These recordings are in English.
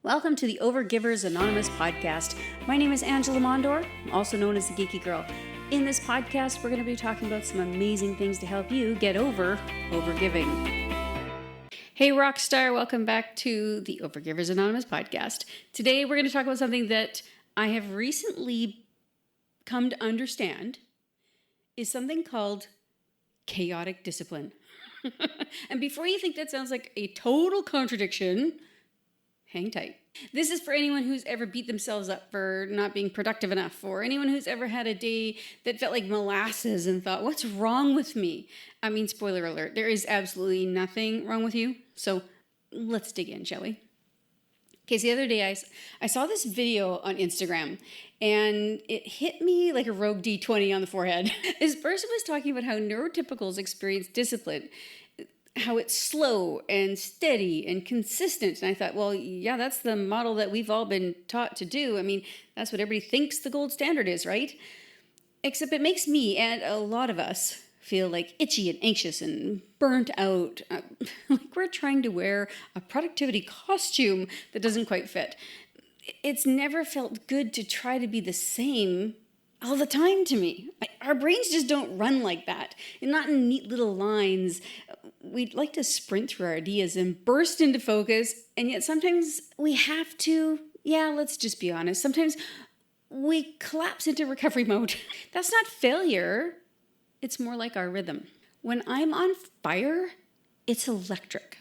Welcome to the Overgivers Anonymous podcast. My name is Angela Mondor, also known as the Geeky Girl. In this podcast, we're going to be talking about some amazing things to help you get over overgiving. Hey Rockstar, welcome back to the Overgivers Anonymous podcast. Today we're going to talk about something that I have recently come to understand is something called chaotic discipline. And before you think that sounds like a total contradiction, hang tight. This is for anyone who's ever beat themselves up for not being productive enough, or anyone who's ever had a day that felt like molasses and thought, what's wrong with me? I mean, spoiler alert, there is absolutely nothing wrong with you. So let's dig in, shall we? Okay, so the other day I saw this video on Instagram and it hit me like a rogue D20 on the forehead. This person was talking about how neurotypicals experience discipline, how it's slow and steady and consistent. And I thought, well, yeah, that's the model that we've all been taught to do. I mean, that's what everybody thinks the gold standard is, right? Except it makes me and a lot of us feel like itchy and anxious and burnt out, like we're trying to wear a productivity costume that doesn't quite fit. It's never felt good to try to be the same all the time to me. Our brains just don't run like that, and not in neat little lines. We'd like to sprint through our ideas and burst into focus, and yet sometimes we have to, let's just be honest, sometimes we collapse into recovery mode. That's not failure. It's more like our rhythm. When I'm on fire, it's electric.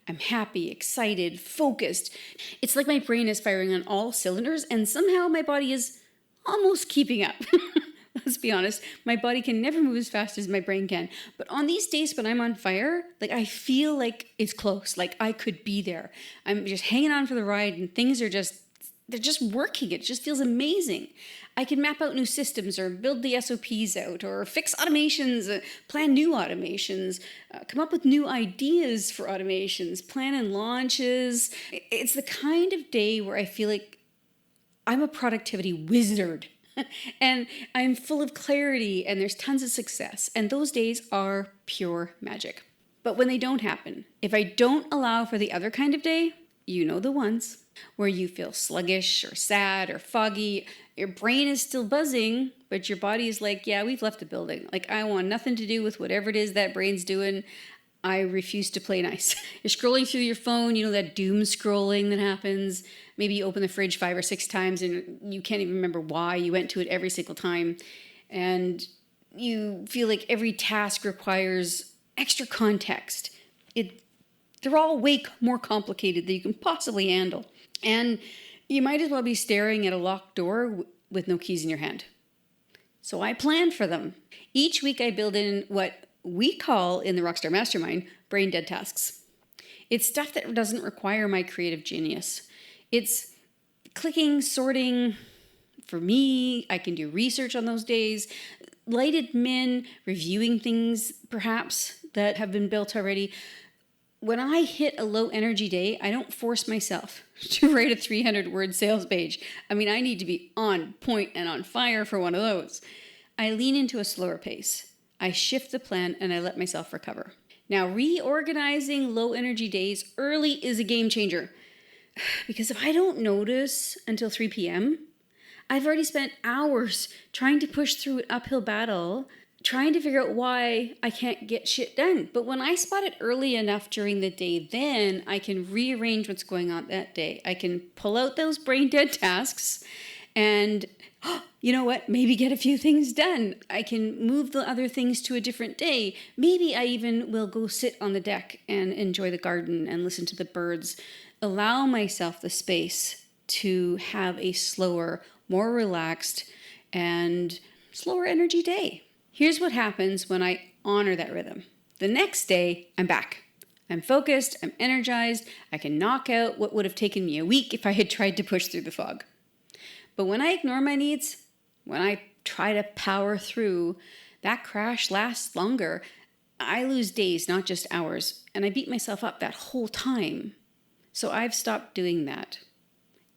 I'm happy, excited, focused. It's like my brain is firing on all cylinders, and somehow my body is almost keeping up. Let's be honest, my body can never move as fast as my brain can. But on these days when I'm on fire, like I feel like it's close, like I could be there. I'm just hanging on for the ride and things are they're just working. It just feels amazing. I can map out new systems or build the SOPs out or fix automations, plan new automations, come up with new ideas for automations, plan and launches. It's the kind of day where I feel like I'm a productivity wizard and I'm full of clarity and there's tons of success. And those days are pure magic. But when they don't happen, if I don't allow for the other kind of day, you know the ones where you feel sluggish or sad or foggy, your brain is still buzzing, but your body is like, yeah, we've left the building. Like, I want nothing to do with whatever it is that brain's doing. I refuse to play nice. You're scrolling through your phone, you know, that doom scrolling that happens. Maybe you open the fridge 5 or 6 times and you can't even remember why you went to it every single time. And you feel like every task requires extra context. They're all way more complicated than you can possibly handle. And you might as well be staring at a locked door with no keys in your hand. So I plan for them. Each week I build in what we call in the Rockstar Mastermind brain dead tasks. It's stuff that doesn't require my creative genius. It's clicking, sorting. For me, I can do research on those days, light admin, reviewing things perhaps that have been built already. When I hit a low energy day, I don't force myself to write a 300-word sales page. I mean, I need to be on point and on fire for one of those. I lean into a slower pace. I shift the plan and I let myself recover. Now, reorganizing low energy days early is a game changer. Because if I don't notice until 3 p.m., I've already spent hours trying to push through an uphill battle, trying to figure out why I can't get shit done. But when I spot it early enough during the day, then I can rearrange what's going on that day. I can pull out those brain dead tasks and, you know what, maybe get a few things done. I can move the other things to a different day. Maybe I even will go sit on the deck and enjoy the garden and listen to the birds. Allow myself the space to have a slower, more relaxed, and slower energy day. Here's what happens when I honor that rhythm. The next day, I'm back. I'm focused, I'm energized, I can knock out what would have taken me a week if I had tried to push through the fog. But when I ignore my needs, when I try to power through, that crash lasts longer. I lose days, not just hours, and I beat myself up that whole time. So I've stopped doing that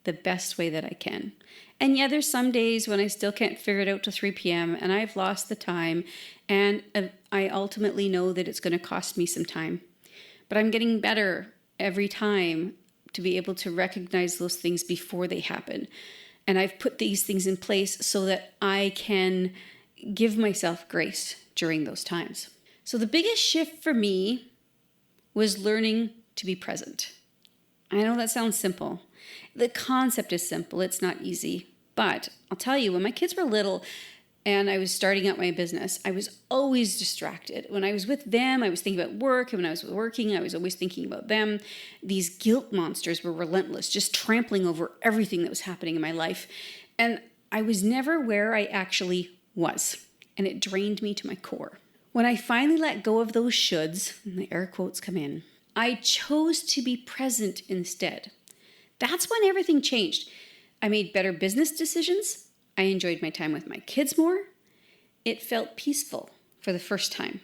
the best way that I can. And yeah, there's some days when I still can't figure it out till 3 p.m. and I've lost the time, and I ultimately know that it's going to cost me some time. But I'm getting better every time to be able to recognize those things before they happen. And I've put these things in place so that I can give myself grace during those times. So the biggest shift for me was learning to be present. I know that sounds simple. The concept is simple. It's not easy. But I'll tell you, when my kids were little and I was starting out my business, I was always distracted. When I was with them, I was thinking about work. And when I was working, I was always thinking about them. These guilt monsters were relentless, just trampling over everything that was happening in my life. And I was never where I actually was. And it drained me to my core. When I finally let go of those shoulds, and the air quotes come in, I chose to be present instead. That's when everything changed. I made better business decisions. I enjoyed my time with my kids more. It felt peaceful for the first time.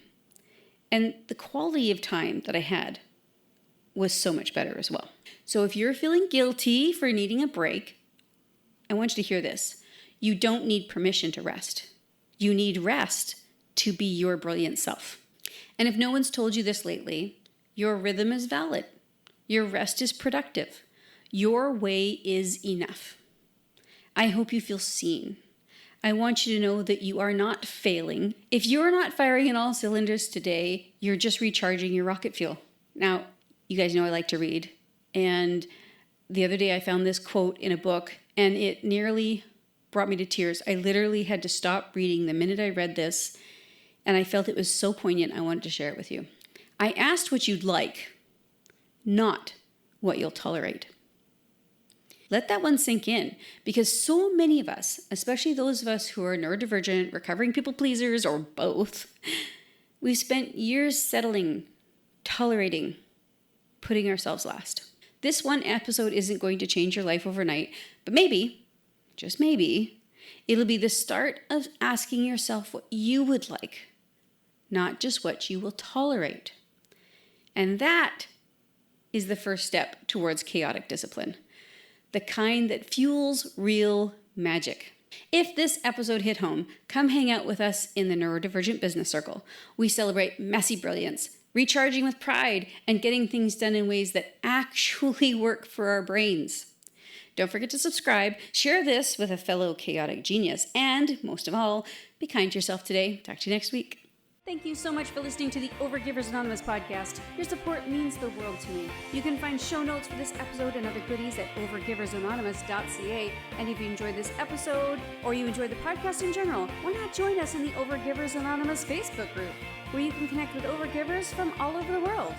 And the quality of time that I had was so much better as well. So if you're feeling guilty for needing a break, I want you to hear this. You don't need permission to rest. You need rest to be your brilliant self. And if no one's told you this lately, your rhythm is valid. Your rest is productive. Your way is enough. I hope you feel seen. I want you to know that you are not failing. If you're not firing in all cylinders today, you're just recharging your rocket fuel. Now, you guys know I like to read. And the other day I found this quote in a book and it nearly brought me to tears. I literally had to stop reading the minute I read this. And I felt it was so poignant, I wanted to share it with you. I asked what you'd like, not what you'll tolerate. Let that one sink in, because so many of us, especially those of us who are neurodivergent, recovering people pleasers, or both, we've spent years settling, tolerating, putting ourselves last. This one episode isn't going to change your life overnight, but maybe, just maybe, it'll be the start of asking yourself what you would like, not just what you will tolerate. And that is the first step towards chaotic discipline. The kind that fuels real magic. If this episode hit home, come hang out with us in the Neurodivergent Business Circle. We celebrate messy brilliance, recharging with pride, and getting things done in ways that actually work for our brains. Don't forget to subscribe, share this with a fellow chaotic genius, and most of all, be kind to yourself today. Talk to you next week. Thank you so much for listening to the Overgivers Anonymous podcast. Your support means the world to me. You can find show notes for this episode and other goodies at overgiversanonymous.ca. And if you enjoyed this episode or you enjoyed the podcast in general, why not join us in the Overgivers Anonymous Facebook group, where you can connect with overgivers from all over the world.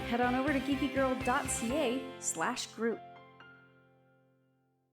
Head on over to geekygirl.ca/group.